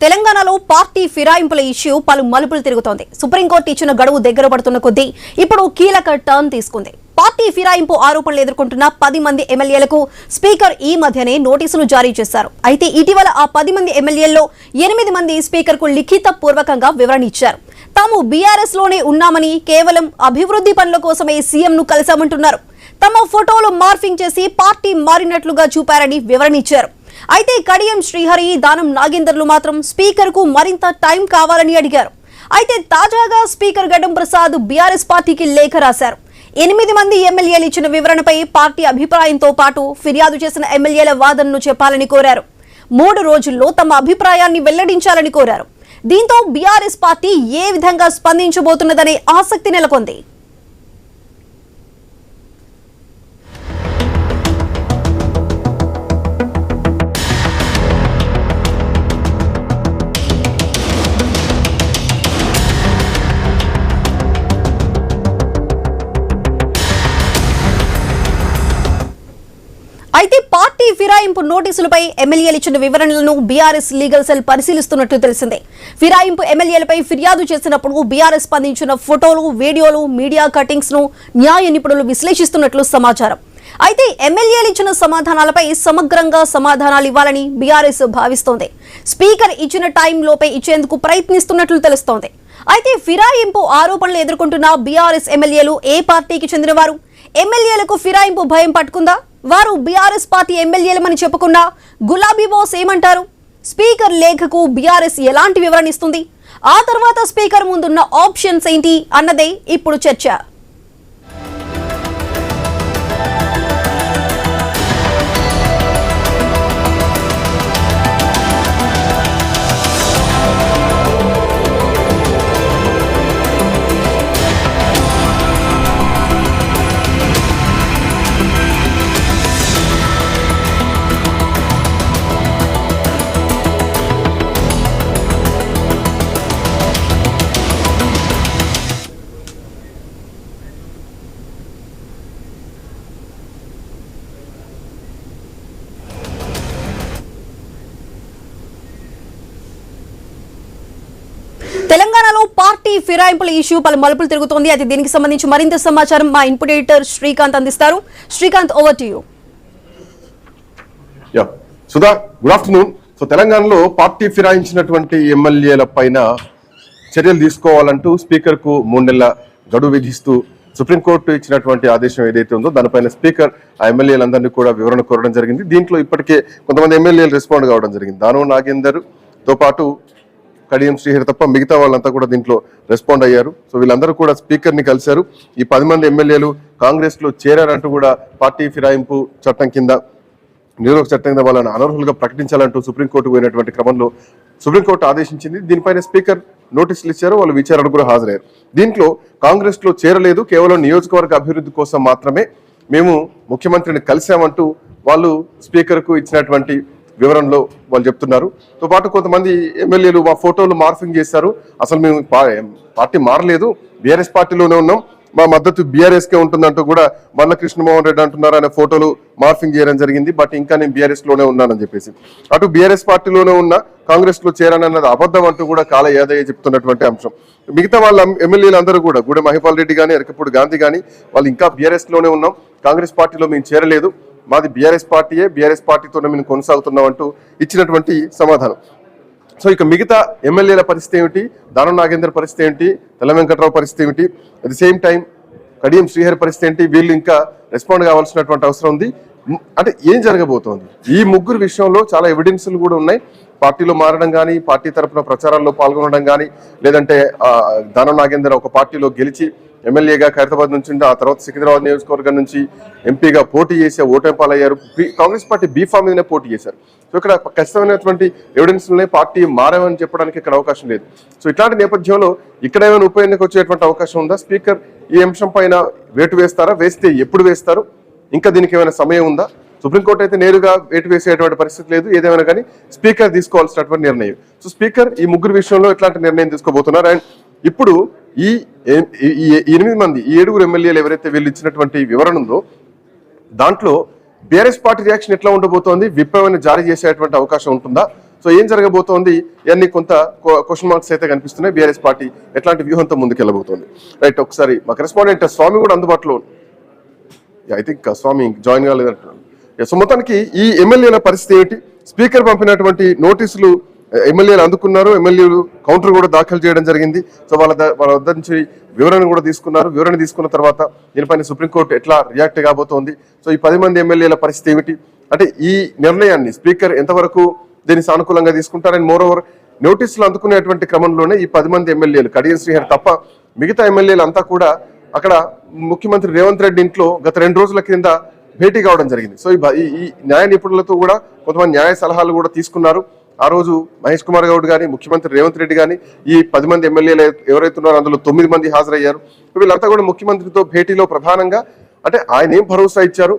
తెలంగాణలో పార్టీ ఫిరాయింపుల ఇష్యూ పలు మలుపులు తిరుగుతోంది. సుప్రీంకోర్టు ఇచ్చిన గడువు దగ్గర పడుతున్న కొద్దీ ఇప్పుడు కీలక టర్న్ తీసుకుంది. పార్టీ ఫిరాయింపు ఆరోపణలు ఎదుర్కొంటున్న 10 మంది ఎమ్మెల్యేలకు స్పీకర్ ఈ మధ్యనే నోటీసులు జారీ చేశారు. అయితే ఇటీవల ఆ 10 మంది ఎమ్మెల్యేల్లో 8 మంది స్పీకర్ కు లిఖిత పూర్వకంగా వివరణ ఇచ్చారు. తాము బీఆర్ఎస్ లోనే ఉన్నామని, కేవలం అభివృద్ధి పనుల కోసమే సీఎం ను కలిసామంటున్నారు. తమ ఫోటోలు మార్ఫింగ్ చేసి పార్టీ మారినట్లుగా చూపారని వివరణ ఇచ్చారు. అయితే కడియం శ్రీహరి, దానం నాగేందర్లు మాత్రం స్పీకర్ కు మరింత టైం కావాలని అడిగారు. అయితే తాజాగా స్పీకర్ గడ్డం ప్రసాద్ బీఆర్ఎస్ పార్టీకి లేఖ రాశారు. 8 మంది ఎమ్మెల్యేలు ఇచ్చిన వివరణపై పార్టీ అభిప్రాయంతో పాటు ఫిర్యాదు చేసిన ఎమ్మెల్యేల వాదనను చెప్పాలని కోరారు. 3 రోజుల్లో తమ అభిప్రాయాన్ని వెల్లడించాలని కోరారు. దీంతో బీఆర్ఎస్ పార్టీ ఏ విధంగా స్పందించబోతున్నదనే ఆసక్తి నెలకొంది. అయితే పార్టీ ఫిరాయింపు నోటీసులపై ఎమ్మెల్యేలు ఇచ్చిన వివరణలను బీఆర్ఎస్ లీగల్ సెల్ పరిశీలిస్తున్నట్లు తెలిసిందే. ఫిరాయింపు ఎమ్మెల్యేలపై ఫిర్యాదు చేసినప్పుడు బీఆర్ఎస్ స్పందించిన ఫోటోలు, వీడియోలు, మీడియా కటింగ్స్ ను న్యాయ నిపుణులు విశ్లేషిస్తున్నట్లు సమాచారం. అయితే ఎమ్మెల్యేలు ఇచ్చిన సమాధానాలపై సమగ్రంగా సమాధానాలు ఇవ్వాలని బీఆర్ఎస్ భావిస్తోంది. స్పీకర్ ఇచ్చిన టైం లోపే ఇచ్చేందుకు ప్రయత్నిస్తున్నట్లు తెలుస్తోంది. అయితే ఫిరాయింపు ఆరోపణలు ఎదుర్కొంటున్న బీఆర్ఎస్ ఎమ్మెల్యేలు ఏ పార్టీకి చెందినవారు? ఎమ్మెల్యేలకు ఫిరాయింపు భయం పట్టుకుందా? వారు బీఆర్ఎస్ పార్టీ ఎమ్మెల్యేలమని చెప్పకుండా గులాబీ బాస్ ఏమంటారు? స్పీకర్ లేఖకు బీఆర్ఎస్ ఎలాంటి వివరణ ఇస్తుంది? ఆ తర్వాత స్పీకర్ ముందున్న ఆప్షన్స్ ఏంటి అన్నదే ఇప్పుడు చర్చ. తెలంగాణలో పార్టీ ఫిరాయింపుల ఇష్యూ పలు మలుపులు తిరుగుతోంది. అయితే దీనికి సంబంధించి మరింత సమాచారం మా ఇన్పుట్ ఎడిటర్ శ్రీకాంత్ అందిస్తారు. Srikanth, over to you. Sudha, good afternoon. So తెలంగాణలో పార్టీ ఫిరాయించినటువంటి ఎమ్మెల్యేల పైన చర్యలు తీసుకోవాలంటూ స్పీకర్ కు 3 నెలల గడువు విధిస్తూ సుప్రీంకోర్టు ఇచ్చినటువంటి ఆదేశం ఏదైతే ఉందో దానిపైన స్పీకర్ ఆ ఎమ్మెల్యేలందరినీ కూడా వివరణ కోరడం జరిగింది. దీంట్లో ఇప్పటికే కొంతమంది ఎమ్మెల్యేలు రెస్పాండ్ కావడం జరిగింది. దానం నాగేందర్ తో పాటు కడియం శ్రీహరి తప్ప మిగతా వాళ్ళంతా కూడా దీంట్లో రెస్పాండ్ అయ్యారు. సో వీళ్ళందరూ కూడా స్పీకర్ ని కలిశారు. ఈ 10 మంది ఎమ్మెల్యేలు కాంగ్రెస్ లో చేరారంటూ కూడా పార్టీ ఫిరాయింపు చట్టం కింద, నిరోధక చట్టం కింద వాళ్ళని అనర్హులుగా ప్రకటించాలంటూ సుప్రీంకోర్టు పోయినటువంటి క్రమంలో సుప్రీంకోర్టు ఆదేశించింది. దీనిపైన స్పీకర్ నోటీసులు ఇచ్చారు. వాళ్ళు విచారణకు కూడా హాజరయ్యారు. దీంట్లో కాంగ్రెస్ లో చేరలేదు, కేవలం నియోజకవర్గ అభివృద్ధి కోసం మాత్రమే మేము ముఖ్యమంత్రిని కలిశామంటూ వాళ్ళు స్పీకర్ కు ఇచ్చినటువంటి వివరణలో వాళ్ళు చెప్తున్నారు. తో పాటు కొంతమంది ఎమ్మెల్యేలు మా ఫోటోలు మార్ఫింగ్ చేశారు, అసలు మేము పార్టీ మారలేదు, బీఆర్ఎస్ పార్టీలోనే ఉన్నాం, మా మద్దతు బీఆర్ఎస్ కే ఉంటుందంటూ కూడా మల్ల కృష్ణమోహన్ రెడ్డి అంటున్నారు. ఆయన ఫోటోలు మార్ఫింగ్ చేయడం జరిగింది, బట్ ఇంకా నేను బీఆర్ఎస్ లోనే ఉన్నానని చెప్పేసి, అటు బీఆర్ఎస్ పార్టీలోనే ఉన్న కాంగ్రెస్ లో చేరానన్నది అబద్ధం అంటూ కూడా కాల యాదయ్య చెప్తున్నటువంటి అంశం. మిగతా వాళ్ళ ఎమ్మెల్యేలు అందరూ కూడా గూడెం మహిపాల్ రెడ్డి కానీ, ఎరకపూడి గాంధీ కానీ వాళ్ళు ఇంకా బీఆర్ఎస్ లోనే ఉన్నాం, కాంగ్రెస్ పార్టీలో మేము చేరలేదు, మాది బీఆర్ఎస్ పార్టీయే, బీఆర్ఎస్ పార్టీతోనే మేము కొనసాగుతున్నాం అంటూ ఇచ్చినటువంటి సమాధానం. సో ఇక మిగతా ఎమ్మెల్యేల పరిస్థితి ఏమిటి, దానం నాగేందర్ పరిస్థితి ఏంటి, తెల్ల వెంకట్రావు పరిస్థితి ఏమిటి, at the same time Kadiyam Srihari పరిస్థితి ఏంటి, వీళ్ళు ఇంకా రెస్పాండ్ కావాల్సినటువంటి అవసరం ఉంది. అంటే ఏం జరగబోతోంది? ఈ ముగ్గురు విషయంలో చాలా ఎవిడెన్స్లు కూడా ఉన్నాయి. పార్టీలో మారడం కానీ, పార్టీ తరఫున ప్రచారాల్లో పాల్గొనడం కానీ, లేదంటే దానం నాగేందర్ ఒక పార్టీలో గెలిచి ఎమ్మెల్యేగా ఖైరతాబాద్ నుంచి, ఆ తర్వాత సికింద్రాబాద్ నియోజకవర్గం నుంచి ఎంపీగా పోటీ చేసే ఓటమి పాలయ్యారు. కాంగ్రెస్ పార్టీ బీఫామ్ మీదనే పోటీ చేశారు. సో ఇక్కడ ఖచ్చితమైనటువంటి ఎవిడెన్స్లనే పార్టీ మారామని చెప్పడానికి ఇక్కడ అవకాశం లేదు. సో ఇట్లాంటి నేపథ్యంలో ఇక్కడ ఏమైనా ఉప ఎన్నిక వచ్చేటువంటి అవకాశం ఉందా? స్పీకర్ ఈ అంశం పైన వేటు వేస్తారా? వేస్తే ఎప్పుడు వేస్తారు? ఇంకా దీనికి ఏమైనా సమయం ఉందా? సుప్రీంకోర్టు అయితే నేరుగా వేటు వేసేటువంటి పరిస్థితి లేదు. ఏదేమైనా కానీ స్పీకర్ తీసుకోవాల్సినటువంటి నిర్ణయం. సో స్పీకర్ ఈ ముగ్గురు విషయంలో ఎట్లాంటి నిర్ణయం తీసుకోబోతున్నారు? అండ్ ఇప్పుడు ఈ 8 మంది, ఈ 7 ఎమ్మెల్యేలు ఎవరైతే వీళ్ళు ఇచ్చినటువంటి వివరణ ఉందో దాంట్లో బీఆర్ఎస్ పార్టీ రియాక్షన్ ఎట్లా ఉండబోతోంది? విప్ ఏమైనా జారీ చేసేటువంటి అవకాశం ఉంటుందా? సో ఏం జరగబోతోంది ఇవన్నీ కొంత క్వశ్చన్ మార్క్స్ అయితే కనిపిస్తున్నాయి. బీఆర్ఎస్ పార్టీ ఎట్లాంటి వ్యూహంతో ముందుకెళ్ళబోతోంది. రైట్, ఒకసారి మా కరెస్పాండెంట్ స్వామి కూడా అందుబాటులో, ఐ థింక్ స్వామి జాయిన్ కాలేదంటున్నాను. సో మొత్తానికి ఈ ఎమ్మెల్యేల పరిస్థితి ఏంటి? స్పీకర్ పంపినటువంటి నోటీసులు ఎమ్మెల్యేలు అందుకున్నారు, ఎమ్మెల్యేలు కౌంటర్ కూడా దాఖలు చేయడం జరిగింది. సో వాళ్ళ వద్ద నుంచి వివరణ కూడా తీసుకున్నారు. వివరణ తీసుకున్న తర్వాత దీనిపైన సుప్రీంకోర్టు ఎట్లా రియాక్ట్ కాబోతోంది, సో ఈ 10 మంది ఎమ్మెల్యేల పరిస్థితి ఏమిటి, అంటే ఈ నిర్ణయాన్ని స్పీకర్ ఎంతవరకు దీన్ని సానుకూలంగా తీసుకుంటారని, మోర్ ఓవర్ నోటీసులు అందుకునేటువంటి క్రమంలోనే ఈ 10 మంది ఎమ్మెల్యేలు కడియం శ్రీహరి తప్ప మిగతా ఎమ్మెల్యేలు అంతా కూడా అక్కడ ముఖ్యమంత్రి రేవంత్ రెడ్డి ఇంట్లో గత 2 రోజుల కింద భేటీ కావడం జరిగింది. సో ఈ న్యాయ నిపుణులతో కూడా కొంతమంది న్యాయ సలహాలు కూడా తీసుకున్నారు. ఆ రోజు మహేష్ కుమార్ గౌడ్ గాని, ముఖ్యమంత్రి రేవంత్ రెడ్డి గాని, ఈ 10 మంది ఎమ్మెల్యేలు ఎవరైతే ఉన్నారో అందులో 9 మంది హాజరయ్యారు. వీళ్ళంతా కూడా ముఖ్యమంత్రితో భేటీలో ప్రధానంగా అంటే ఆయన ఏం భరోసా ఇచ్చారు,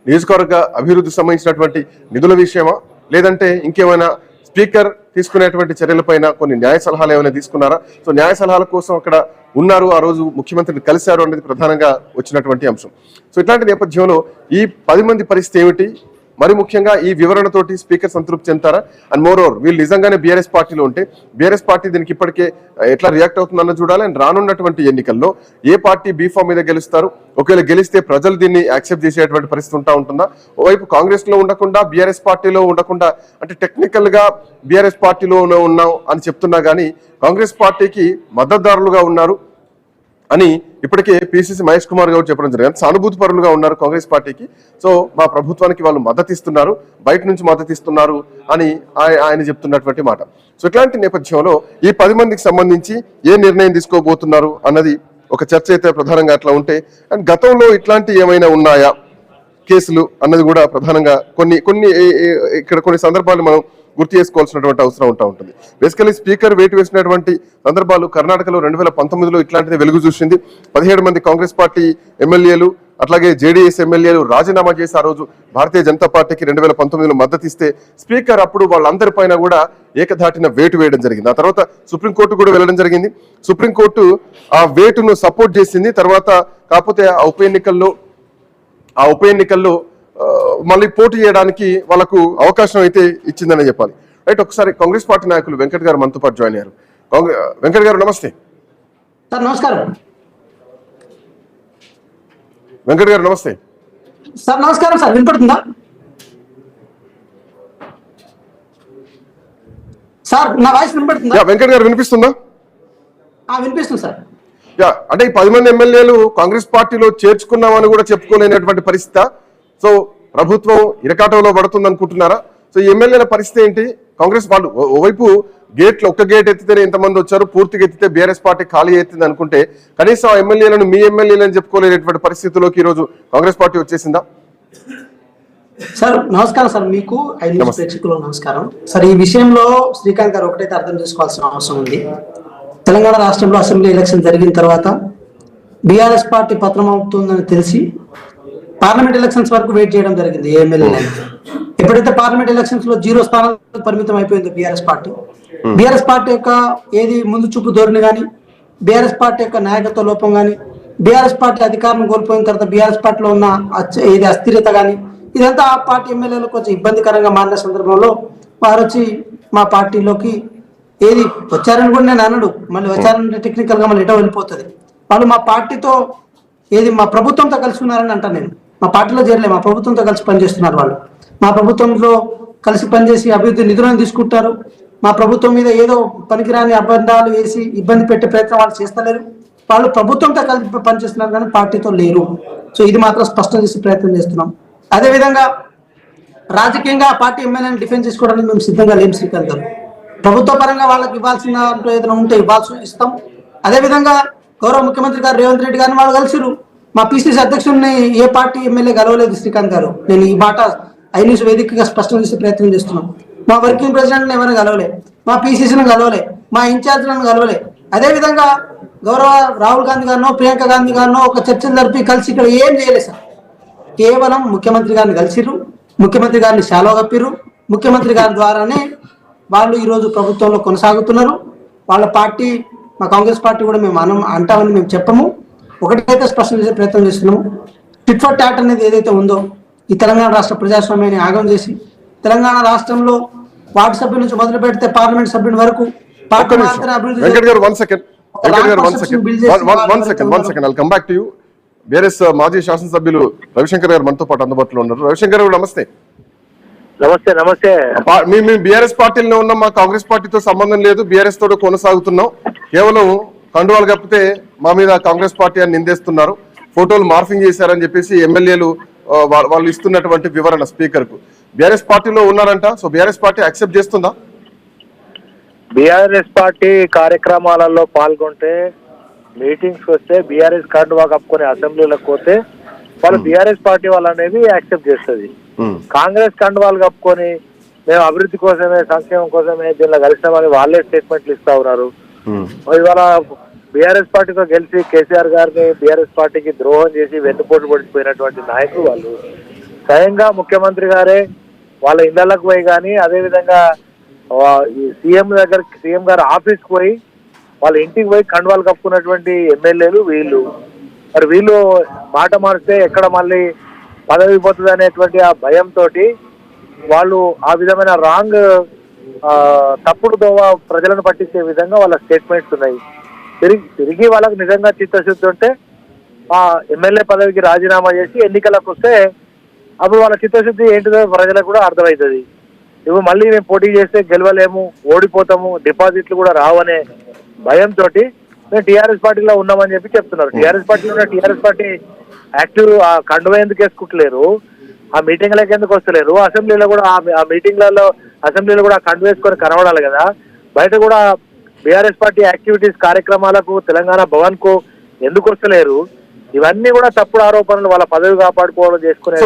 నియోజకవర్గ అభివృద్ధికి సంబంధించినటువంటి నిధుల విషయమా, లేదంటే ఇంకేమైనా స్పీకర్ తీసుకునేటువంటి చర్యలపైన కొన్ని న్యాయ సలహాలు ఏమైనా తీసుకున్నారా? సో న్యాయ సలహాల కోసం అక్కడ ఉన్నారు, ఆ రోజు ముఖ్యమంత్రిని కలిశారు అనేది ప్రధానంగా వచ్చినటువంటి అంశం. సో ఇట్లాంటి నేపథ్యంలో ఈ 10 మంది పరిస్థితి ఏమిటి, మరి ముఖ్యంగా ఈ వివరణతోటి స్పీకర్ సంతృప్తి చెందుతారా? అండ్ మోర్ ఓవర్ వీళ్ళు నిజంగానే బీఆర్ఎస్ పార్టీలో ఉంటే బీఆర్ఎస్ పార్టీ దీనికి ఇప్పటికే ఎట్లా రియాక్ట్ అవుతుందన్న చూడాలి. అండ్ రానున్నటువంటి ఎన్నికల్లో ఏ పార్టీ బీఫామ్ మీద గెలుస్తారు, ఒకవేళ గెలిస్తే ప్రజలు దీన్ని యాక్సెప్ట్ చేసేటువంటి పరిస్థితి ఉంటుందా? ఓవైపు కాంగ్రెస్ లో ఉండకుండా బీఆర్ఎస్ పార్టీలో ఉండకుండా, అంటే టెక్నికల్ గా బీఆర్ఎస్ పార్టీలో ఉన్నాం అని చెప్తున్నా గానీ కాంగ్రెస్ పార్టీకి మద్దతుదారులుగా ఉన్నారు అని ఇప్పటికే పిసిసి మహేష్ కుమార్ గౌడ్ చెప్పడం జరిగింది. సానుభూతి పరులుగా ఉన్నారు కాంగ్రెస్ పార్టీకి. సో మా ప్రభుత్వానికి వాళ్ళు మద్దతు ఇస్తున్నారు, బయట నుంచి మద్దతు ఇస్తున్నారు అని ఆయన చెప్తున్నటువంటి మాట. సో ఇట్లాంటి నేపథ్యంలో ఈ 10 మందికి సంబంధించి ఏ నిర్ణయం తీసుకోబోతున్నారు అన్నది ఒక చర్చ అయితే ప్రధానంగా అట్లా ఉంటే, అండ్ గతంలో ఇట్లాంటి ఏమైనా ఉన్నాయా కేసులు అన్నది కూడా ప్రధానంగా ఇక్కడ కొన్ని సందర్భాలు మనం గుర్తు చేసుకోవాల్సినటువంటి అవసరం ఉంటుంది. బేసికలీ స్పీకర్ వేటు వేసినటువంటి సందర్భాలు కర్ణాటకలో 2019లో ఇట్లాంటిది వెలుగు చూసింది. 17 మంది కాంగ్రెస్ పార్టీ ఎమ్మెల్యేలు అట్లాగే జేడీఎస్ ఎమ్మెల్యేలు రాజీనామా చేసి ఆ రోజు భారతీయ జనతా పార్టీకి 2019లో మద్దతు ఇస్తే స్పీకర్ అప్పుడు వాళ్ళందరిపైన కూడా ఏకధాటిన వేటు వేయడం జరిగింది. ఆ తర్వాత సుప్రీంకోర్టు కూడా వెళ్ళడం జరిగింది. సుప్రీంకోర్టు ఆ వేటును సపోర్ట్ చేసింది. తర్వాత కాకపోతే ఆ ఉప ఎన్నికల్లో మళ్ళీ పోటీ చేయడానికి వాళ్ళకు అవకాశం అయితే ఇచ్చిందని చెప్పాలి. రైట్, ఒకసారి కాంగ్రెస్ పార్టీ నాయకులు వెంకట్ గారు మనతో పాటు జాయిన్ అయ్యారు. వెంకట్ గారు నమస్తే. సార్ నమస్కారం. వెంకట్ గారు నమస్తే. సార్ నమస్కారం. సార్ వినపడుతుందా? సార్ నా వాయిస్ వినపడుతుందా? వెంకట్ గారు వినిపిస్తుందా? వినిపిస్తుంది సార్. అంటే ఈ 10 మంది ఎమ్మెల్యేలు కాంగ్రెస్ పార్టీలో చేర్చుకున్నామని కూడా చెప్పుకోలేనటువంటి పరిస్థితి. సో ప్రభుత్వం ఇరకాటంలో పడుతుంది అనుకుంటున్నారా? సో ఈ ఎమ్మెల్యేల పరిస్థితి ఏంటి? కాంగ్రెస్ వాళ్ళు ఓవైపు ఒక్క గేట్ ఎత్తితేనే ఎంతమంది వచ్చారు, పూర్తిగా ఎత్తితే బీఆర్ఎస్ పార్టీ ఖాళీ ఎత్తింది అనుకుంటే కనీసం ఆ ఎమ్మెల్యేలను మీ ఎమ్మెల్యేలని చెప్పుకోలేనటువంటి పరిస్థితిలోకి ఈ రోజు కాంగ్రెస్ పార్టీ వచ్చేసిందా? సార్ నమస్కారం. సార్ మీకు ప్రేక్షకులు నమస్కారం. సార్ ఈ విషయంలో శ్రీకాంత్ గారు ఒకటైతే అర్థం చేసుకోవాల్సిన అవసరం ఉంది. తెలంగాణ రాష్ట్రంలో అసెంబ్లీ ఎలక్షన్ జరిగిన తర్వాత బీఆర్ఎస్ పార్టీ పతనం అవుతుందని తెలిసి పార్లమెంట్ ఎలక్షన్స్ వరకు వెయిట్ చేయడం జరిగింది ఏ ఎమ్మెల్యే. ఎప్పుడైతే పార్లమెంట్ ఎలక్షన్స్ లో 0 స్థానాలకు పరిమితం అయిపోయింది బీఆర్ఎస్ పార్టీ యొక్క ఏది ముందు చూపు ధోరణి కానీ, బీఆర్ఎస్ పార్టీ యొక్క నాయకత్వ లోపం కానీ, బీఆర్ఎస్ పార్టీ అధికారం కోల్పోయిన తర్వాత బీఆర్ఎస్ పార్టీలో ఉన్న ఏది అస్థిరత కానీ, ఇదంతా ఆ పార్టీ ఎమ్మెల్యేలకు కొంచెం ఇబ్బందికరంగా మారిన సందర్భంలో వారు వచ్చి మా పార్టీలోకి ఏది వచ్చారని కూడా నేను అనడు, మళ్ళీ వచ్చారంటే టెక్నికల్ గా మళ్ళీ ఎటో వెళ్ళిపోతుంది. వాళ్ళు మా పార్టీతో ఏది మా ప్రభుత్వంతో కలిసి ఉన్నారని అంటాను నేను. మా పార్టీలో చేరలే, మా ప్రభుత్వంతో కలిసి పనిచేస్తున్నారు. వాళ్ళు మా ప్రభుత్వంలో కలిసి పనిచేసి అభివృద్ధి నిధులను తీసుకుంటారు. మా ప్రభుత్వం మీద ఏదో పనికిరాని అబంధాలు వేసి ఇబ్బంది పెట్టే ప్రయత్నం వాళ్ళు చేస్తలేరు. వాళ్ళు ప్రభుత్వంతో కలిసి పనిచేస్తున్నారు కానీ పార్టీతో లేరు. సో ఇది మాత్రం స్పష్టం చేసే ప్రయత్నం చేస్తున్నాం. అదేవిధంగా రాజకీయంగా ఆ పార్టీ ఎమ్మెల్యేని డిఫెన్స్ చేసుకోవడానికి మేము సిద్ధంగా లేము శ్రీకాంత్ గారు. ప్రభుత్వ పరంగా వాళ్ళకి ఇవ్వాల్సిన ఏదైనా ఉంటే ఇస్తాం. అదేవిధంగా గౌరవ ముఖ్యమంత్రి గారు రేవంత్ రెడ్డి గారిని వాళ్ళు కలిసిరు. మా పిసిసి అధ్యక్షుడిని ఏ పార్టీ ఎమ్మెల్యే గెలవలేదు శ్రీకాంత్ గారు. నేను ఈ మాట ఐన్యూస్ వేదికగా స్పష్టం చేసే ప్రయత్నం చేస్తున్నాం. మా వర్కింగ్ ప్రెసిడెంట్ని ఎవరైనా కలవలే, మా పిసిసిని కలవలే, మా ఇన్ఛార్జ్లను కలవలే. అదేవిధంగా గౌరవ రాహుల్ గాంధీ గారినో ప్రియాంక గాంధీ గారినో ఒక చర్చలు జరిపి కలిసి ఇక్కడ ఏం చేయలేదు సార్. కేవలం ముఖ్యమంత్రి గారిని కలిసిరు, ముఖ్యమంత్రి గారిని శాలో కప్పిరు. ముఖ్యమంత్రి గారి ద్వారానే వాళ్ళు ఈరోజు ప్రభుత్వంలో కొనసాగుతున్నారు. వాళ్ళ పార్టీ మా కాంగ్రెస్ పార్టీ కూడా మేము అంటామని మేము చెప్పము. ఒకటైతే స్పష్టం చేసే ప్రయత్నం చేస్తున్నాము. టిట్ ఫర్ టాట్ అనేది ఏదైతే ఉందో ఈ తెలంగాణ రాష్ట్ర ప్రజాస్వామ్యాన్ని ఆగం చేసి తెలంగాణ రాష్ట్రంలో వార్డు సభ్యుల నుంచి మొదలు పెడితే పార్లమెంట్ సభ్యుల వరకు పార్టీ మాత్రం అభివృద్ధి వెంకట్ గారు 1 సెకండ్, వెంకట్ గారు 1 second, 1 second, I'll come back to you. BRS మాజీ శాసనసభ్యులు రవిశంకర్ గారు మనతో పాటు అందుబాటులో ఉన్నారు. రవిశంకర్ గారు నమస్తే. నమస్తే. నమస్తే. మేము బీఆర్ఎస్ పార్టీలో ఉన్నాం, మా కాంగ్రెస్ పార్టీతో సంబంధం లేదు, బీఆర్ఎస్ తోటి కొనసాగుతున్నాం, కేవలం కండువాలు కప్పితే మా మీద కాంగ్రెస్ పార్టీ అని నిందేస్తున్నారు, ఫోటోలు మార్ఫింగ్ చేశారని చెప్పేసి ఎమ్మెల్యేలు వాళ్ళు ఇస్తున్నటువంటి వివరణ స్పీకర్ కు. బీఆర్ఎస్ పార్టీలో ఉన్నారంట, సో బీఆర్ఎస్ పార్టీ యాక్సెప్ట్ చేస్తుందా? బీఆర్ఎస్ పార్టీ కార్యక్రమాలలో పాల్గొంటే, మీటింగ్స్ వస్తే, బీఆర్ఎస్ కండువా కప్పుకొని అసెంబ్లీలకు పోతే వాళ్ళు బీఆర్ఎస్ పార్టీ వాళ్ళు అనేది యాక్సెప్ట్ చేస్తుంది. కాంగ్రెస్ కండువాలు కప్పుకొని మేము అభివృద్ధి కోసమే, సంక్షేమం కోసమే దీనిలో కలిసినామని వాళ్ళే స్టేట్మెంట్లు ఇస్తా ఉన్నారు. ఇవాళ బీఆర్ఎస్ పార్టీతో గెలిచి కేసీఆర్ గారిని బీఆర్ఎస్ పార్టీకి ద్రోహం చేసి వెన్నుపోటు పడిపోయినటువంటి నాయకులు వాళ్ళు. స్వయంగా ముఖ్యమంత్రి గారే వాళ్ళ ఇళ్లకు పోయి కానీ, అదేవిధంగా సీఎం గారు ఆఫీస్కి పోయి వాళ్ళ ఇంటికి పోయి కండువాలు కప్పుకున్నటువంటి ఎమ్మెల్యేలు వీళ్ళు. మరి వీళ్ళు మాట మారిస్తే ఎక్కడ మళ్ళీ పదవి పోతుంది అనేటువంటి ఆ భయంతో వాళ్ళు ఆ విధమైన రాంగ్ తప్పుడు దోవ ప్రజలను పట్టించే విధంగా వాళ్ళ స్టేట్మెంట్స్ ఉన్నాయి. తిరిగి వాళ్ళకు నిజంగా చిత్తశుద్ధి ఉంటే ఆ ఎమ్మెల్యే పదవికి రాజీనామా చేసి ఎన్నికలకు వస్తే అప్పుడు వాళ్ళ చిత్తశుద్ధి ఏంటిదో ప్రజలకు కూడా అర్థమవుతుంది. ఇవి మళ్ళీ మేము పోటీ చేస్తే గెలవలేము, ఓడిపోతాము, డిపాజిట్లు కూడా రావనే భయంతో మేము టీఆర్ఎస్ పార్టీలో ఉన్నామని చెప్పి చెప్తున్నారు. టీఆర్ఎస్ పార్టీలో ఉన్న టీఆర్ఎస్ పార్టీ యాక్టివ్ ఆ కండువా ఎందుకు వేసుకుంటలేరు, ఆ మీటింగ్లకు ఎందుకు వస్తలేరు, అసెంబ్లీలో కూడా ఆ మీటింగ్లలో అసెంబ్లీలో కూడా కండువా వేసుకొని కనబడాలి కదా. బయట కూడా బీఆర్ఎస్ పార్టీ యాక్టివిటీస్ కార్యక్రమాలకు తెలంగాణ భవన్ కు ఎందుకు వస్తలేరు? ఇవన్నీ కూడా తప్పుడు ఆరోపణలు, వాళ్ళ పదవి కాపాడుకోవడం చేసుకునే.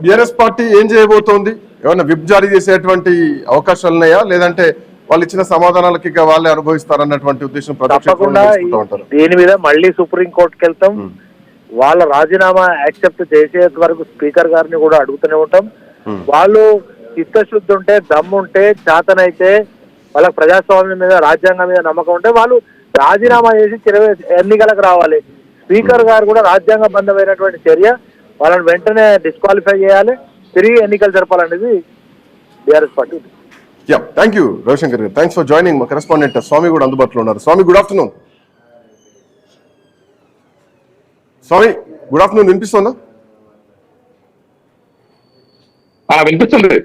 బీఆర్ఎస్ పార్టీ ఏం చేయబోతోంది? ఏమన్నా విప్ జారీ చేసేటువంటి అవకాశాలు ఉన్నాయా, లేదంటే వాళ్ళు ఇచ్చిన సమాధానాలకి ఇక వాళ్ళే అనుభవిస్తారన్నటువంటి ఉద్దేశం? తప్పకుండా దీని మీద మళ్ళీ సుప్రీం కోర్టుకి వెళ్తాం. వాళ్ళ రాజీనామా యాక్సెప్ట్ చేసే వరకు స్పీకర్ గారిని కూడా అడుగుతూనే ఉంటాం. వాళ్ళు చిత్తశుద్ధి ఉంటే, దమ్ముంటే, చేతనైతే, వాళ్ళకి ప్రజాస్వామ్యం మీద, రాజ్యాంగం మీద నమ్మకం ఉంటే వాళ్ళు రాజీనామా చేసి ఎన్నికలకు రావాలి. స్పీకర్ గారు కూడా రాజ్యాంగబద్ధమైనటువంటి చర్య, వాళ్ళని వెంటనే డిస్క్వాలిఫై చేయాలి, తిరిగి ఎన్నికలు జరపాలనేది BRS party. Thank you Ravishankar garu, thanks for joining. మా కరెస్పాండెంట్ స్వామి కూడా అందుబాటులో ఉన్నారు. Swami, good afternoon. Swami, good afternoon. వినిపిస్తుందా? వినిపిస్తుంది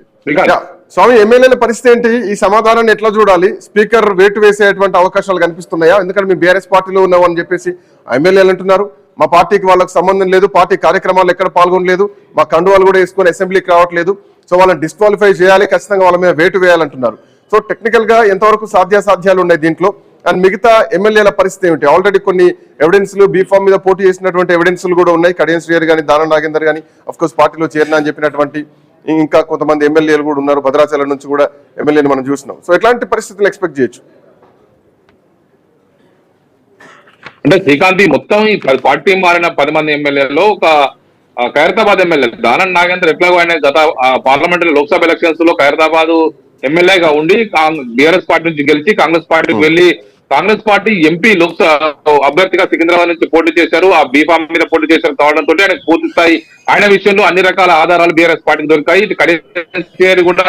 స్వామి, ఎమ్మెల్యేల పరిస్థితి ఏంటి? ఈ సమాధానాన్ని ఎట్లా చూడాలి? స్పీకర్ వేటు వేసేటువంటి అవకాశాలు కనిపిస్తున్నాయా? ఎందుకంటే మేము బీఆర్ఎస్ పార్టీలో ఉన్నామని చెప్పేసి ఎమ్మెల్యేలు అంటున్నారు, మా పార్టీకి వాళ్ళకి సంబంధం లేదు, పార్టీ కార్యక్రమాలు ఎక్కడ పాల్గొనలేదు, మా కండువాలు కూడా వేసుకొని అసెంబ్లీకి రావట్లేదు, సో వాళ్ళని డిస్క్వాలిఫై చేయాలి, ఖచ్చితంగా వాళ్ళ మీద వేటు వేయాలంటున్నారు. సో టెక్నికల్ గా ఎంతవరకు సాధ్యాసాధ్యాలు ఉన్నాయి దీంట్లో? అండ్ మిగతా ఎమ్మెల్యేల పరిస్థితి ఏమిటి? ఆల్రెడీ కొన్ని ఎవిడెన్స్లు, బీఫామ్ మీద పోటీ చేసినటువంటి ఎవిడెన్స్లు కూడా ఉన్నాయి. కడియం శ్రీహరి కానీ, దానం నాగేందర్ కానీ అఫ్ కోర్స్ పార్టీలో చేరినా అని చెప్పినటువంటి ఇంకా కొంతమంది ఎమ్మెల్యేలు కూడా ఉన్నారు. భద్రాచలం నుంచి కూడా ఎమ్మెల్యేని మనం చూసినాం. సో ఎట్లాంటి పరిస్థితులు ఎక్స్పెక్ట్ చేయొచ్చు? అంటే శ్రీకాంత్, మొత్తం ఈ పార్టీ మారిన 10 మంది ఎమ్మెల్యేలో ఒక ఖైరతాబాద్ ఎమ్మెల్యే దానం నాగేందర్ ఎట్లాగో ఆయన గత పార్లమెంటరీ లోక్సభ ఎలక్షన్స్ లో ఖైరతాబాద్ ఎమ్మెల్యేగా ఉండి బీఆర్ఎస్ పార్టీ నుంచి గెలిచి కాంగ్రెస్ పార్టీకి వెళ్లి కాంగ్రెస్ పార్టీ ఎంపీ లోక్సభ అభ్యర్థిగా సికింద్రాబాద్ నుంచి పోటీ చేశారు. ఆ బీఫామ్ మీద పోటీ చేశారు కావడంతో ఆయన పూర్తి స్థాయి ఆయన విషయంలో అన్ని రకాల ఆధారాలు బీఆర్ఎస్ పార్టీకి దొరికాయి. ఇది కడియం కూడా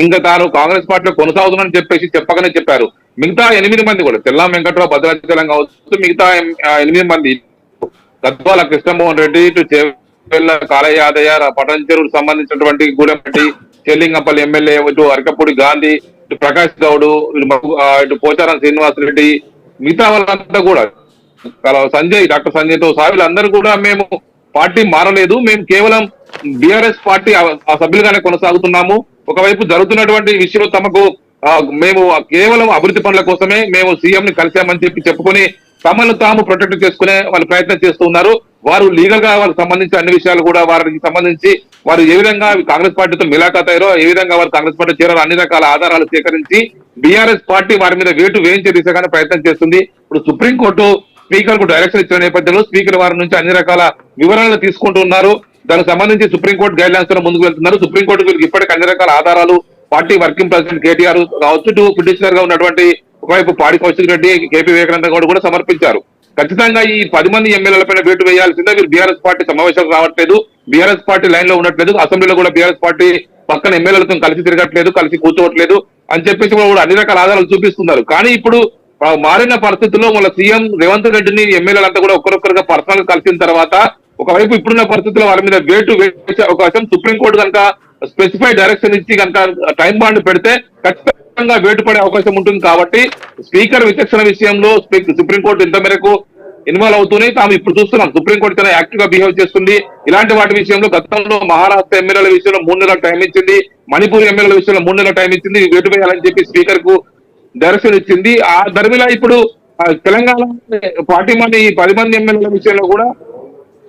ఇంకా తాను కాంగ్రెస్ పార్టీలో కొనసాగుతుందని చెప్పేసి చెప్పగానే చెప్పారు. మిగతా 8 మంది కూడా తెల్లం వెంకట్రావు, భద్రాచలం కావచ్చు, మిగతా 8 మంది గద్వాల కృష్ణమోహన్ రెడ్డి, ఇటు చేవెళ్ల కాళయ్య యాదయ్య, పటంచెరువుకు సంబంధించినటువంటి గూడెంపట్టి చెల్లింగంపల్లి ఎమ్మెల్యే, ఇటు అరకపూడి గాంధీ, ఇటు ప్రకాష్ గౌడ్, ఇటు పోచారం శ్రీనివాసరెడ్డి, మిగతా వాళ్ళంతా కూడా సంజయ్, డాక్టర్ సంజయ్ తో సహా వీళ్ళందరూ కూడా మేము పార్టీ మారలేదు, మేము కేవలం బీఆర్ఎస్ పార్టీ ఆ సభ్యులుగానే కొనసాగుతున్నాము. ఒకవైపు జరుగుతున్నటువంటి విషయంలో తమకు మేము కేవలం అభివృద్ధి పనుల కోసమే మేము సీఎం ని కలిసామని చెప్పుకొని తమను తాము ప్రొటెక్ట్ చేసుకునే వాళ్ళు ప్రయత్నం చేస్తూ ఉన్నారు. వారు లీగల్ గా వాళ్ళకి సంబంధించి అన్ని విషయాలు కూడా వారికి సంబంధించి వారు ఏ విధంగా కాంగ్రెస్ పార్టీతో మిలాఖాత్ అయ్యారో, ఏ విధంగా వారు కాంగ్రెస్ పార్టీ చేరారో అన్ని రకాల ఆధారాలు సేకరించి బీఆర్ఎస్ పార్టీ వారి మీద వేటు వేయించే దిశగానే ప్రయత్నం చేస్తుంది. ఇప్పుడు సుప్రీంకోర్టు స్పీకర్ కు డైరెక్షన్ ఇచ్చిన నేపథ్యంలో స్పీకర్ వారి నుంచి అన్ని రకాల వివరాలు తీసుకుంటున్నారు. దానికి సంబంధించి సుప్రీంకోర్టు గైడ్ లైన్స్ తో ముందుకు వెళ్తున్నారు. సుప్రీంకోర్టు వీరికి ఇప్పటికీ అన్ని రకాల ఆధారాలు పార్టీ వర్కింగ్ ప్రెసిడెంట్ కేటీఆర్ కావచ్చు, పిటిషనర్ గా ఉన్నటువంటి ఒకవైపు పాడి కౌశిక్ రెడ్డి, కేపీ వివేకానంద గౌడ్ కూడా సమర్పించారు. ఖచ్చితంగా ఈ 10 మంది ఎమ్మెల్యేలపైన వేటు వేయాల్సిందే. వీరు బీఆర్ఎస్ పార్టీ సమావేశాలకు రావట్లేదు, బీఆర్ఎస్ పార్టీ లైన్ లో ఉండట్లేదు, అసెంబ్లీలో కూడా బీఆర్ఎస్ పార్టీ పక్కన ఎమ్మెల్యేలతో కలిసి తిరగట్లేదు, కలిసి కూర్చోవట్లేదు. అని చెప్పేసి కూడా అన్ని రకాల ఆధారాలు చూపిస్తున్నారు. కానీ ఇప్పుడు మారిన పరిస్థితుల్లో మన సీఎం రేవంత్ రెడ్డిని ఎమ్మెల్యేలంతా కూడా ఒక్కరొక్కరుగా పర్సనల్ కలిసిన తర్వాత ఒకవైపు ఇప్పుడున్న పరిస్థితుల్లో వారి మీద వేటు వేసే అవకాశం సుప్రీంకోర్టు కనుక స్పెసిఫై డైరెక్షన్ ఇచ్చి కనుక టైం బాండ్ పెడితే ఖచ్చితంగా వేటు పడే అవకాశం ఉంటుంది. కాబట్టి స్పీకర్ విచక్షణ విషయంలో సుప్రీంకోర్టు ఇంత మేరకు ఇన్వాల్వ్ అవుతూనే తాము ఇప్పుడు చూస్తున్నాం సుప్రీంకోర్టు చాలా యాక్టివ్ గా బిహేవ్ చేస్తుంది. ఇలాంటి వాటి విషయంలో గతంలో మహారాష్ట్ర ఎమ్మెల్యేల విషయంలో 3 నెలల టైం ఇచ్చింది, మణిపూర్ ఎమ్మెల్యేల విషయంలో 3 నెలల టైం ఇచ్చింది, వేటు వేయాలని చెప్పి స్పీకర్ కు డైరెక్షన్ ఇచ్చింది. ఆ ధర్మిలా ఇప్పుడు తెలంగాణ పార్టీ మంది 10 మంది ఎమ్మెల్యేల విషయంలో కూడా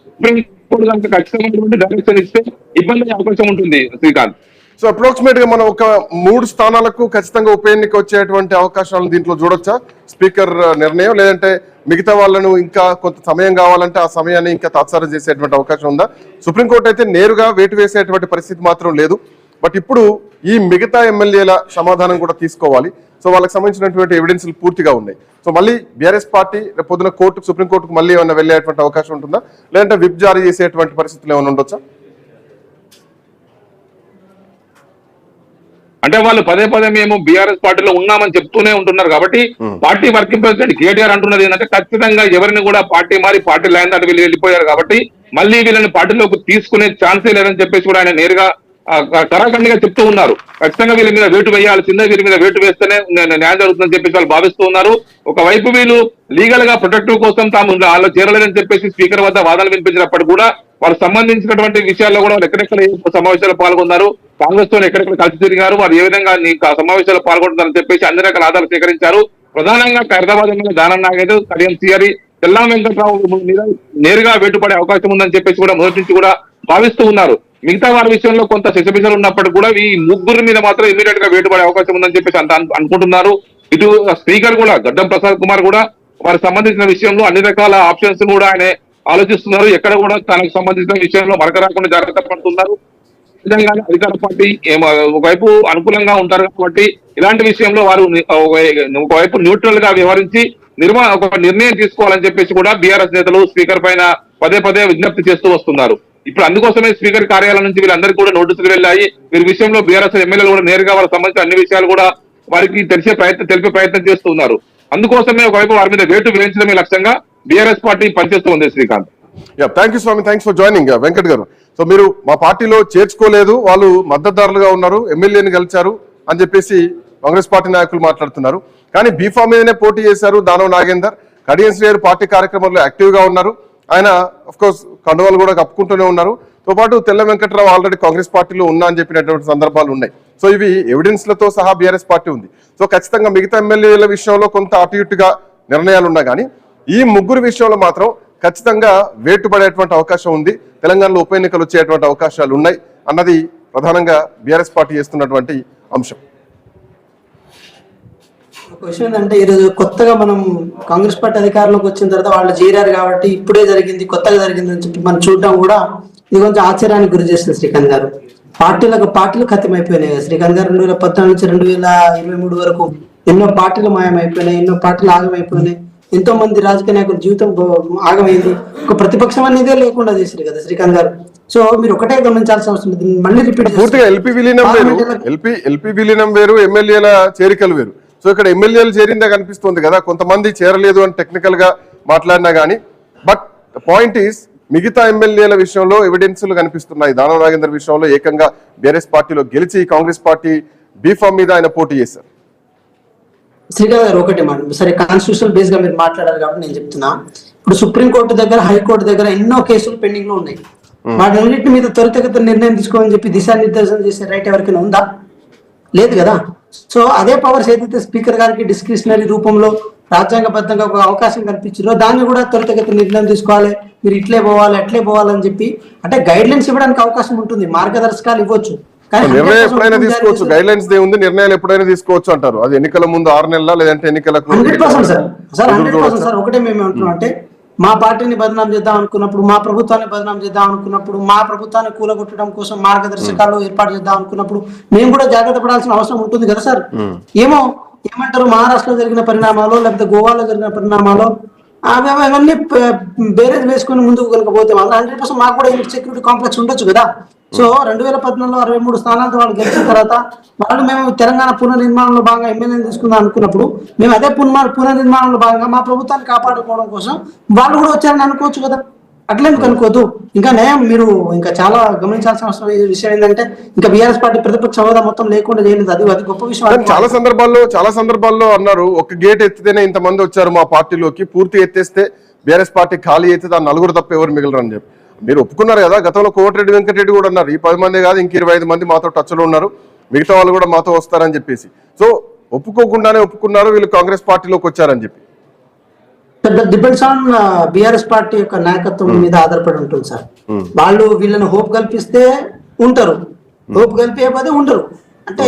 సుప్రీంకోర్టు కనుక ఖచ్చితమైనటువంటి డైరెక్షన్ ఇస్తే ఇబ్బంది అయ్యే అవకాశం ఉంటుంది. శ్రీకాంత్, సో అప్రాక్సిమేట్ గా మనం ఒక 3 స్థానాలకు ఖచ్చితంగా ఉప ఎన్నిక వచ్చేటువంటి అవకాశాలను దీంట్లో చూడొచ్చా స్పీకర్ నిర్ణయం, లేదంటే మిగతా వాళ్ళను ఇంకా కొంత సమయం కావాలంటే ఆ సమయాన్ని ఇంకా తాత్సారం చేసేటువంటి అవకాశం ఉందా? సుప్రీంకోర్టు అయితే నేరుగా వేటు వేసేటువంటి పరిస్థితి మాత్రం లేదు. బట్ ఇప్పుడు ఈ మిగతా ఎమ్మెల్యేల సమాధానం కూడా తీసుకోవాలి. సో వాళ్ళకి సంబంధించినటువంటి ఎవిడెన్స్లు పూర్తిగా ఉన్నాయి. సో మళ్ళీ బీఆర్ఎస్ పార్టీ రేపు పొద్దున సుప్రీంకోర్టుకు మళ్ళీ ఏమైనా వెళ్ళేటువంటి అవకాశం ఉంటుందా, లేదంటే విప్ జారీ చేసేటువంటి పరిస్థితులు ఏమైనా ఉండొచ్చా? అంటే వాళ్ళు పదే మేము బీఆర్ఎస్ పార్టీలో ఉన్నామని చెప్తూనే ఉంటున్నారు. కాబట్టి పార్టీ వర్కింగ్ ప్రెసిడెంట్ కేటీఆర్ అంటున్నది ఏంటంటే ఖచ్చితంగా ఎవరిని కూడా పార్టీ మారి పార్టీ లైన్ దాటి వీళ్ళు వెళ్ళిపోయారు కాబట్టి మళ్ళీ వీళ్ళని పార్టీలోకి తీసుకునే ఛాన్సే లేదని చెప్పేసి కూడా ఆయన నేరుగా కరాఖండిగా చెప్తూ ఉన్నారు. ఖచ్చితంగా వీళ్ళ మీద వేటు వేయాల్సిందే, వీళ్ళ మీద వేటు వేస్తేనే న్యాయం జరుగుతుందని చెప్పేసి వాళ్ళు భావిస్తూ ఉన్నారు. ఒకవైపు వీళ్ళు లీగల్ గా ప్రొటెక్టివ్ కోసం తాము వాళ్ళు చేరలేదని చెప్పేసి స్పీకర్ వద్ద వాదనలు వినిపించినప్పటికీ కూడా వాళ్ళకి సంబంధించినటువంటి విషయాల్లో కూడా వాళ్ళు ఎక్కడెక్కడ సమావేశాలు పాల్గొన్నారు, కాంగ్రెస్ తో ఎక్కడెక్కడ కలిసి తిరిగారు, వారు ఏ విధంగా సమావేశాలు పాల్గొంటున్నారని చెప్పేసి అన్ని రకాల ఆధారాలు సేకరించారు. ప్రధానంగా ఖైరతాబాద్ ఎమ్మెల్యే దానం నాగేందర్, కడియం సిఆర్, తెల్లాం వెంకట్రావు మీద నేరుగా వేటుపడే అవకాశం ఉందని చెప్పేసి కూడా మొదటి నుంచి కూడా భావిస్తూ ఉన్నారు. మిగతా వారి విషయంలో కొంత శశబిషలు ఉన్నప్పటికీ కూడా ఈ ముగ్గురు మీద మాత్రం ఇమీడియట్ గా వేటుపడే అవకాశం ఉందని చెప్పేసి అనుకుంటున్నారు. ఇటు స్పీకర్ కూడా గడ్డం ప్రసాద్ కుమార్ కూడా వారికి సంబంధించిన విషయంలో అన్ని రకాల ఆప్షన్స్ కూడా ఆయన ఆలోచిస్తున్నారు. ఎక్కడ కూడా తనకు సంబంధించిన విషయంలో మరక రాకుండా జాగ్రత్త పడుతున్నారు. విధంగానే అధికార పార్టీ ఒకవైపు అనుకూలంగా ఉంటారు కాబట్టి ఇలాంటి విషయంలో వారు ఒకవైపు న్యూట్రల్ గా వ్యవహరించి ఒక నిర్ణయం తీసుకోవాలని చెప్పేసి కూడా బీఆర్ఎస్ నేతలు స్పీకర్ పైన పదే విజ్ఞప్తి చేస్తూ వస్తున్నారు. ఇప్పుడు అందుకోసమే స్పీకర్ కార్యాలయం నుంచి వీళ్ళందరికీ కూడా నోటీసులు వెళ్ళాయి. వీరి విషయంలో బీఆర్ఎస్ ఎమ్మెల్యేలు కూడా నేరుగా వాళ్ళకి సంబంధించిన అన్ని విషయాలు కూడా వారికి తెలిపే ప్రయత్నం చేస్తున్నారు. అందుకోసమే ఒకవైపు వారి మీద వేటు వేయించడమే లక్ష్యంగా బీఆర్ఎస్ పార్టీ పనిచేస్తుంది. శ్రీకాంత్, థ్యాంక్ యూ స్వామి, థ్యాంక్స్ ఫర్ జాయినింగ్. వెంకట్ గారు, సో మీరు మా పార్టీలో చేర్చుకోలేదు, వాళ్ళు మద్దతుదారులుగా ఉన్నారు, ఎమ్మెల్యేని గెలిచారు అని చెప్పేసి కాంగ్రెస్ పార్టీ నాయకులు మాట్లాడుతున్నారు. కానీ బీఫామ్ మీదనే పోటీ చేశారు దానవ నాగేందర్. కడియం శ్రీ పార్టీ కార్యక్రమంలో యాక్టివ్ గా ఉన్నారు. ఆయన అఫ్ కోర్స్ కండువాలు కూడా కప్పుకుంటూనే ఉన్నారు. తో పాటు తెల్ల వెంకట్రావు ఆల్రెడీ కాంగ్రెస్ పార్టీలో ఉన్నా అని చెప్పినటువంటి సందర్భాలు ఉన్నాయి. సో ఇవి ఎవిడెన్స్లతో సహా బీఆర్ఎస్ పార్టీ ఉంది. సో ఖచ్చితంగా మిగతా ఎమ్మెల్యేల విషయంలో కొంత అటు ఇటుగా నిర్ణయాలు ఉన్నా కానీ ఈ ముగ్గురు విషయంలో మాత్రం ఖచ్చితంగా వేటు పడేటువంటి అవకాశం ఉంది. తెలంగాణలో ఉప ఎన్నికలు వచ్చేటువంటి అవకాశాలు ఉన్నాయి అన్నది ప్రధానంగా బీఆర్ఎస్ పార్టీ చేస్తున్నటువంటి అంశం. ఒక విషయం ఏంటంటే ఈరోజు కొత్తగా మనం కాంగ్రెస్ పార్టీ అధికారంలోకి వచ్చిన తర్వాత వాళ్ళు చేరారు కాబట్టి ఇప్పుడే జరిగింది, కొత్తగా జరిగింది అని చెప్పి మనం చూడడం కూడా ఇది కొంచెం ఆశ్చర్యానికి గురి చేస్తుంది. శ్రీకాంత్ గారు, పార్టీలు ఖతమైపోయినాయి. శ్రీకాంత్ గారు 2014 నుంచి 2023 వరకు ఎన్నో పార్టీలు మాయమైపోయినాయి, ఎన్నో పార్టీలు ఆగమైపోయినాయి, ఎంతో మంది రాజకీయ నాయకుల జీవితం ఆగమైంది. ఒక ప్రతిపక్షం అనేదే లేకుండా చేశారు కదా శ్రీకాంత్ గారు. సో మీరు ఒకటే గమనించాల్సిన అవసరం ఉంది. మళ్ళీ రిపీట్ పూర్తిగా ఎల్పీ విలీనం వేరు, ఎమ్మెల్యేల చేరికలు వేరు. సో ఇక్కడ ఎమ్మెల్యేలు చేరిందే కనిపిస్తుంది కదా, కొంతమంది చేరలేదు అని టెక్నికల్ గా మాట్లాడినా గానీ. బట్ పాయింట్ ఈస్ మిగతా ఎమ్మెల్యేల విషయంలో ఎవిడెన్స్లు కనిపిస్తున్నాయి. దానవ నాగేందర్ విషయంలో ఏకంగా బీఆర్ఎస్ పార్టీలో గెలిచి కాంగ్రెస్ పార్టీ బీఫామ్ మీద ఆయన పోటీ చేశారు. శ్రీకాంత్ గారు ఒకటి మాట, సరే కాన్స్టిట్యూషనల్ బేస్ గా మీరు మాట్లాడారు కాబట్టి నేను చెప్తున్నా. ఇప్పుడు సుప్రీంకోర్టు దగ్గర, హైకోర్టు దగ్గర ఎన్నో కేసులు పెండింగ్ లో ఉన్నాయి. వాటన్నిటి మీద త్వరితగతిన నిర్ణయం తీసుకోవాలని చెప్పి దిశానిర్దేశం చేసే రైట్ ఎవరికైనా ఉందా? లేదు కదా. సో అదే పవర్స్ ఏదైతే స్పీకర్ గారికి డిస్క్రిషనరీ రూపంలో రాజ్యాంగబద్ధంగా ఒక అవకాశం కల్పించారో దాన్ని కూడా త్వరితగతిన నిర్ణయం తీసుకోవాలి, మీరు ఇట్లే పోవాలి అట్లే పోవాలని చెప్పి అంటే గైడ్ లైన్స్ ఇవ్వడానికి అవకాశం ఉంటుంది, మార్గదర్శకాలు ఇవ్వచ్చు. నిర్ణయం ఎప్పుడైనా తీసుకోవచ్చు, గైడ్ లైన్స్ ఉంది, నిర్ణయాలు ఎప్పుడైనా తీసుకోవచ్చు అంటారు. అది ఎన్నికల ముందు 6 నెలల లేదంటే ఎన్నికలకు 100% సార్ 100% సార్. ఒకటే మేము ఏమంటున్నాం అంటే మా పార్టీని బదనాం చేద్దాం అనుకున్నప్పుడు, మా ప్రభుత్వాన్ని బదనాం చేద్దాం అనుకున్నప్పుడు, మా ప్రభుత్వాన్ని కూలగొట్టడం కోసం మార్గదర్శకాలు ఏర్పాటు చేద్దాం అనుకున్నప్పుడు మేము కూడా జాగ్రత్త పడాల్సిన అవసరం ఉంటుంది కదా సార్. ఏమంటారు మహారాష్ట్రలో జరిగిన పరిణామాలు లేకపోతే గోవాలో జరిగిన పరిణామాలు అవన్నీ బేరేజ్ వేసుకుని ముందుకు కనుక పోతే 100% మాకు కూడా సెక్యూరిటీ కాంప్లెక్స్ ఉండొచ్చు కదా. సో 2014లో 63 స్థానాలతో వాళ్ళు గెలిచిన తర్వాత వాళ్ళు మేము తెలంగాణ పునర్నిర్మాణంలో భాగంగా ఎమ్మెల్యేని తీసుకుందాం అనుకున్నప్పుడు మేము అదే పునర్నిర్మాణంలో భాగంగా మా ప్రభుత్వాన్ని కాపాడుకోవడం కోసం వాళ్ళు కూడా వచ్చారని అనుకోవచ్చు కదా. అట్లెందుకు అనుకోవద్దు. ఇంకా నయం మీరు ఇంకా చాలా గమనించాల్సిన అవసరం విషయం ఏంటంటే ఇంకా బీఆర్ఎస్ పార్టీ ప్రతిపక్ష హోదా మొత్తం లేకుండా చేయలేదు. అది గొప్ప విషయం. చాలా సందర్భాల్లో అన్నారు ఒక గేట్ ఎత్తితేనే ఇంతమంది వచ్చారు మా పార్టీలోకి, పూర్తి ఎత్తేస్తే బీఆర్ఎస్ పార్టీ ఖాళీ అయితే దాని నలుగురు తప్ప ఎవరు మిగలరని చెప్పి మీరు ఒప్పుకున్నారు కదా. గతంలో కోమటిరెడ్డి వెంకటరెడ్డి కూడా అన్నారు ఈ 10 మంది కాదు ఇంక 25 మంది మాతో టచ్లో ఉన్నారు, మిగతా వాళ్ళు కూడా మాతో వస్తారని చెప్పేసి. సో ఒప్పుకోకుండానే ఒప్పుకున్నారు వీళ్ళు కాంగ్రెస్ పార్టీలోకి వచ్చారని చెప్పి. డిపెండ్స్ ఆన్ బీఆర్ఎస్ పార్టీ యొక్క నాయకత్వం మీద ఆధారపడి ఉంటుంది సార్. వాళ్ళు వీళ్ళని హోప్ కల్పిస్తే ఉంటారు, హోప్ కల్పించకపోతే ఉండరు. అంటే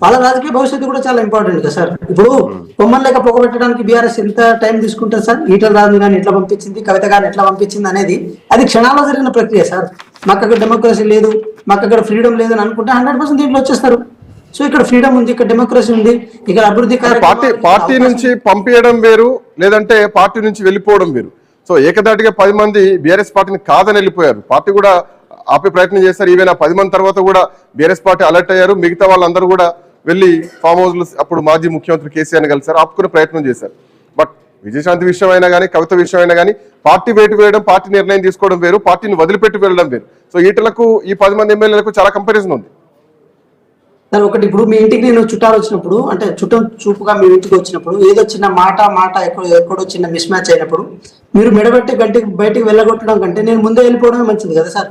వాళ్ళ రాజకీయ భవిష్యత్తు కూడా చాలా ఇంపార్టెంట్ కదా సార్. ఇప్పుడు బొమ్మలు లేక పొగబెట్టడానికి బీఆర్ఎస్ ఎంత టైం తీసుకుంటుంది సార్. ఈటల రాజు గారిని ఎట్లా పంపించింది, కవిత గారిని ఎట్లా పంపించింది అనేది అది క్షణాల్లో జరిగిన ప్రక్రియ సార్. మాకు అక్కడ డెమోక్రసీ లేదు, మాకు అక్కడ ఫ్రీడమ్ లేదు అని అనుకుంటే 100% దీంట్లో వచ్చేస్తారు. సో ఇక్కడ ఫ్రీడమ్ ఉంది, ఇక్కడ డెమోక్రసీ ఉంది, ఇక్కడ అభివృద్ధి పార్టీ నుంచి పంపించడం వేరు, లేదంటే పార్టీ నుంచి వెళ్ళిపోవడం వేరు. సో ఏకదాటిగా 10 మంది బీఆర్ఎస్ పార్టీని కాదని వెళ్ళిపోయారు. పార్టీ కూడా ఆపే ప్రయత్నం చేశారు. ఈవెన్ 10 మంది తర్వాత కూడా బీఆర్ఎస్ పార్టీ అలర్ట్ అయ్యారు. మిగతా వాళ్ళందరూ కూడా వెళ్ళి ఫామ్ హౌస్ లో అప్పుడు మాజీ ముఖ్యమంత్రి కేసీఆర్ ని కలిసారు, ఆపుకునే ప్రయత్నం చేశారు. బట్ విజయశాంతి విషయం అయినా కానీ, కవిత విషయం అయినా కానీ పార్టీ వేటు వేయడం, పార్టీ నిర్ణయం తీసుకోవడం వేరు, పార్టీని వదిలిపెట్టి వెళ్ళడం వేరు. సో ఈటలకు ఈ 10 మంది ఎమ్మెల్యేలకు చాలా కంపారిజన్ ఉంది. ఒకటి ఇప్పుడు మీ ఇంటికి నేను చుట్టాలు వచ్చినప్పుడు, అంటే చుట్టం చూపుగా మీ ఇంటికి వచ్చినప్పుడు ఏదో చిన్న మాట ఎక్కడో చిన్న మిస్ మ్యాచ్ అయినప్పుడు మీరు మెడబెట్టి గంటకి బయటికి వెళ్ళగొట్టడం కంటే నేను ముందే వెళ్ళిపోవడమే మంచిది కదా సార్.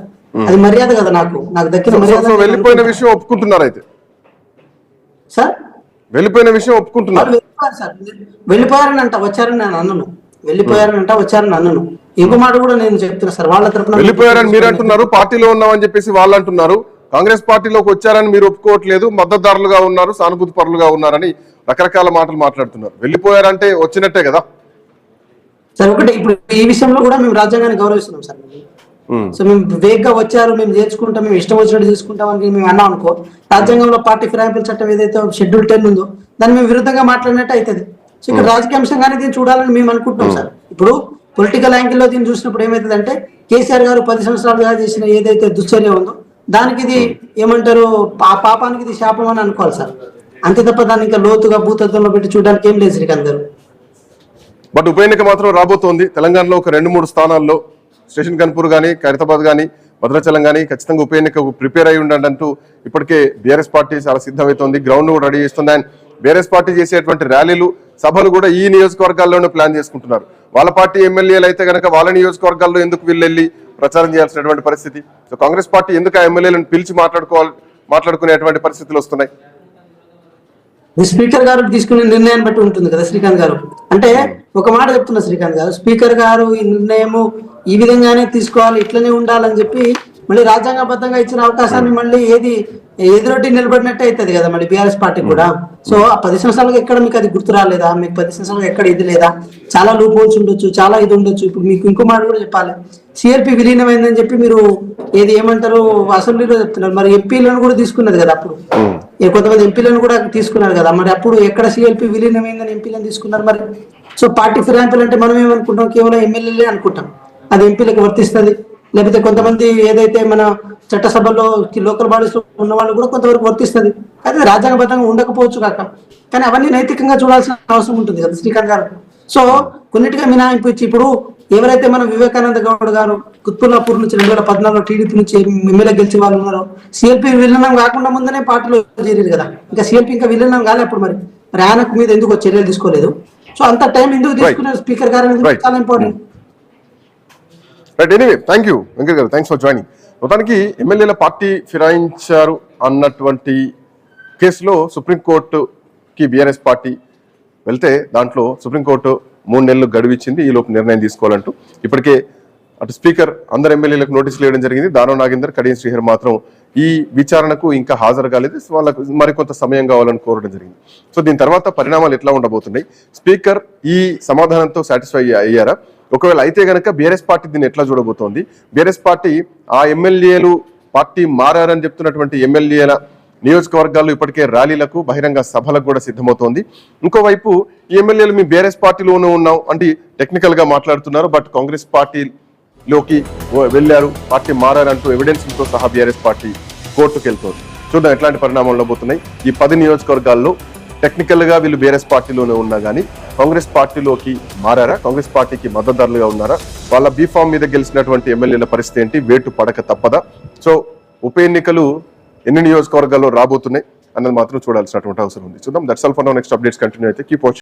అది మర్యాద కదా, నాకు దక్కిన మర్యాద. వెళ్ళిపోయిన విషయం ఒప్పుకుంటున్నారు అయితే సార్? వెళ్ళిపోయిన విషయం ఒప్పుకుంటున్నారు సార్. వెళ్ళిపోయారని అంట, వచ్చారని నేను అన్నను. వెళ్ళిపోయారని అంట, వచ్చారని అన్నను. ఇంకో మాట కూడా నేను చెప్తున్నా సార్, వాళ్ళ తరపున వెళ్ళిపోయారని మీరు అంటున్నారు, పార్టీలో ఉన్నామని చెప్పేసి వాళ్ళు అంటున్నారు. కాంగ్రెస్ పార్టీలోకి వచ్చారని మీరు ఒప్పుకోవట్లేదు, మద్దతుదారులుగా ఉన్నారు, సానుభూతి పరులుగా ఉన్నారని రకరకాల మాటలు మాట్లాడుతున్నారు. వెళ్ళిపోయారంటే వచ్చినట్టే కదా సార్. ఒకటి ఇప్పుడు ఈ విషయంలో కూడా మేము రాజ్యాంగాన్ని గౌరవిస్తున్నాం సార్. సో మేము వేగ్గా వచ్చారు, మేము చేర్చుకుంటాం, మేము ఇష్టం వచ్చినట్టు తీసుకుంటాం అని మేము అన్నాం అనుకో, రాజ్యాంగంలో పార్టీ ఫిరాయింపుల చట్టం ఏదైతే షెడ్యూల్ 10 ఉందో దాన్ని మేము విరుద్ధంగా మాట్లాడినట్టు అవుతుంది. సో ఇక్కడ రాజకీయ అంశంగానే దీన్ని చూడాలని మేము అనుకుంటున్నాం సార్. ఇప్పుడు పొలిటికల్ యాంగిల్లో దీన్ని చూసినప్పుడు ఏమవుతుందంటే కేసీఆర్ గారు 10 సంవత్సరాలుగా చేసిన ఏదైతే దుశ్చర్య ఉందో దానికి ఇది ఏమంటారు, ఆ పాపానికి ఇది శాపం అని అనుకోవాలి సార్. అంతే తప్ప దాన్ని ఇంకా లోతుగా భూతత్వంలో పెట్టి చూడడానికి ఏం లేదు శ్రీకాంత్ గారు. బట్ ఉప ఎన్నిక మాత్రం రాబోతోంది. తెలంగాణలో ఒక 2-3 స్థానాల్లో స్టేషన్ కన్పూర్ కానీ, ఖైరతాబాద్ కానీ, భద్రాచలం కానీ ఖచ్చితంగా ఉప ఎన్నికకు ప్రిపేర్ అయి ఉండండి అంటూ ఇప్పటికే బీఆర్ఎస్ పార్టీ చాలా సిద్ధమవుతోంది, గ్రౌండ్ కూడా రెడీ చేస్తుంది. అండ్ బీఆర్ఎస్ పార్టీ చేసేటువంటి ర్యాలీలు, సభలు కూడా ఈ నియోజకవర్గాల్లోనే ప్లాన్ చేసుకుంటున్నారు. వాళ్ళ పార్టీ ఎమ్మెల్యేలు అయితే కనుక వాళ్ళ నియోజకవర్గాల్లో ఎందుకు వీళ్ళెళ్ళి ప్రచారం చేయాల్సినటువంటి పరిస్థితి? సో కాంగ్రెస్ పార్టీ ఎందుకు ఆ ఎమ్మెల్యేలను పిలిచి మాట్లాడుకునేటువంటి పరిస్థితులు వస్తున్నాయి? స్పీకర్ గారు తీసుకునే నిర్ణయాన్ని బట్టి ఉంటుంది కదా శ్రీకాంత్ గారు. అంటే ఒక మాట చెప్తున్నా శ్రీకాంత్ గారు, స్పీకర్ గారు ఈ నిర్ణయము ఈ విధంగానే తీసుకోవాలి, ఇట్లనే ఉండాలని చెప్పి మళ్ళీ రాజ్యాంగబద్ధంగా ఇచ్చిన అవకాశాన్ని మళ్ళీ ఎదురొట్టి నిలబడినట్టే అవుతుంది కదా మళ్ళీ బీఆర్ఎస్ పార్టీ కూడా. సో ఆ 10 సంవత్సరాలుగా ఎక్కడ మీకు అది గుర్తు రాలేదా? మీకు 10 సంవత్సరాలుగా ఎక్కడ ఇది లేదా? చాలా లూప్ హోల్స్ ఉండొచ్చు, చాలా ఇది ఉండొచ్చు. ఇప్పుడు మీకు ఇంకో మాట కూడా చెప్పాలి, సిఆర్పి విలీనమైందని చెప్పి మీరు ఏమంటారు అసెంబ్లీలో చెప్తున్నారు. మరి ఎంపీలను కూడా తీసుకున్నది కదా అప్పుడు, కొంతమంది ఎంపీలను కూడా తీసుకున్నారు కదా. మరి అప్పుడు ఎక్కడ సిఎల్పి విలీనమైందని ఎంపీలను తీసుకున్నారు మరి? సో పార్టీ ఫిరాయింపులు అంటే మనం ఏమనుకుంటాం, కేవలం ఎమ్మెల్యేలే అనుకుంటాం, అది ఎంపీలకు వర్తిస్తుంది. లేకపోతే కొంతమంది ఏదైతే మన చట్టసభలో లోకల్ బాడీస్ లో ఉన్న వాళ్ళు కూడా కొంతవరకు వర్తిస్తుంది. అయితే రాజ్యాంగబద్ధంగా ఉండకపోవచ్చు కాక, కానీ అవన్నీ నైతికంగా చూడాల్సిన అవసరం ఉంటుంది కదా శ్రీకాంత్ గారు. సో కొన్నిటిగా మినహాయింపు ఇచ్చి ఇప్పుడు ఎవరైతే మన వివేకానంద గౌడ్ గారు కుత్బుల్లాపూర్ నుంచి 2014లో టీడీపీ నుంచి ఎమ్మెల్యే గెలిచే వాళ్ళు ఉన్నారో సిఎల్పి విలీనం కాకుండా ముందనే పార్టీలో చేరారు కదా. ఇంకా సిఎల్పి ఇంకా విలీనం కాలే అప్పుడు, మరి ఆయనకు మీద ఎందుకు చర్యలు తీసుకోలేదు? సో అంత టైం ఎందుకు తీసుకున్నారు స్పీకర్ గారు అనేది చాలా important. Right, anyway thank you Venkat గారు, థ్యాంక్స్ ఫర్ జాయినింగ్. మొత్తానికి ఎమ్మెల్యేల పార్టీ ఫిరాయించారు అన్నటువంటి కేసులో సుప్రీంకోర్టుకి బీఆర్ఎస్ పార్టీ వెళ్తే దాంట్లో సుప్రీంకోర్టు 3 నెలలు గడువు ఇచ్చింది, ఈ లోపు నిర్ణయం తీసుకోవాలంటూ. ఇప్పటికే అటు స్పీకర్ అందరు ఎమ్మెల్యేలకు నోటీసులు ఇవ్వడం జరిగింది. దానవ నాగేందర్, కడియం శ్రీహరి మాత్రం ఈ విచారణకు ఇంకా హాజరు కాలేదు, వాళ్ళకు మరికొంత సమయం కావాలని కోరడం జరిగింది. సో దీని తర్వాత పరిణామాలు ఎట్లా ఉండబోతున్నాయి? స్పీకర్ ఈ సమాధానంతో సాటిస్ఫై అయ్యారా? ఒకవేళ అయితే కనుక బీఆర్ఎస్ పార్టీ దీన్ని ఎట్లా చూడబోతోంది? బీఆర్ఎస్ పార్టీ ఆ ఎమ్మెల్యేలు పార్టీ మారని చెప్తున్నటువంటి ఎమ్మెల్యేల నియోజకవర్గాల్లో ఇప్పటికే ర్యాలీలకు, బహిరంగ సభలకు కూడా సిద్ధమవుతోంది. ఇంకోవైపు ఈ ఎమ్మెల్యేలు మీ బీఆర్ఎస్ పార్టీలోనే ఉన్నాం అంటే టెక్నికల్ గా మాట్లాడుతున్నారు, బట్ కాంగ్రెస్ పార్టీ లోకి వెళ్ళారు, పార్టీ మారారంటూ ఎవిడెన్స్తో సహా బీఆర్ఎస్ పార్టీ కోర్టుకు వెళ్తోంది. చూద్దాం ఎట్లాంటి పరిణామాలు ఉండబోతున్నాయి. ఈ 10 నియోజకవర్గాల్లో టెక్నికల్ గా వీళ్ళు బీఆర్ఎస్ పార్టీలోనే ఉన్నా కానీ కాంగ్రెస్ పార్టీలోకి మారారా, కాంగ్రెస్ పార్టీకి మద్దతుదారులుగా ఉన్నారా, వాళ్ళ బీఫామ్ మీద గెలిచినటువంటి ఎమ్మెల్యేల పరిస్థితి ఏంటి, వేటు పడక తప్పదా? సో ఉప ఎన్నికలు ఎన్ని నియోజకవర్గాల్లో రాబోతున్నాయి అన్నది మాత్రం చూడాల్సినటువంటి అవసరం ఉంది. చూద్దాం. That's all for now. Next updates continue అయితే కీప్ వాచింగ్.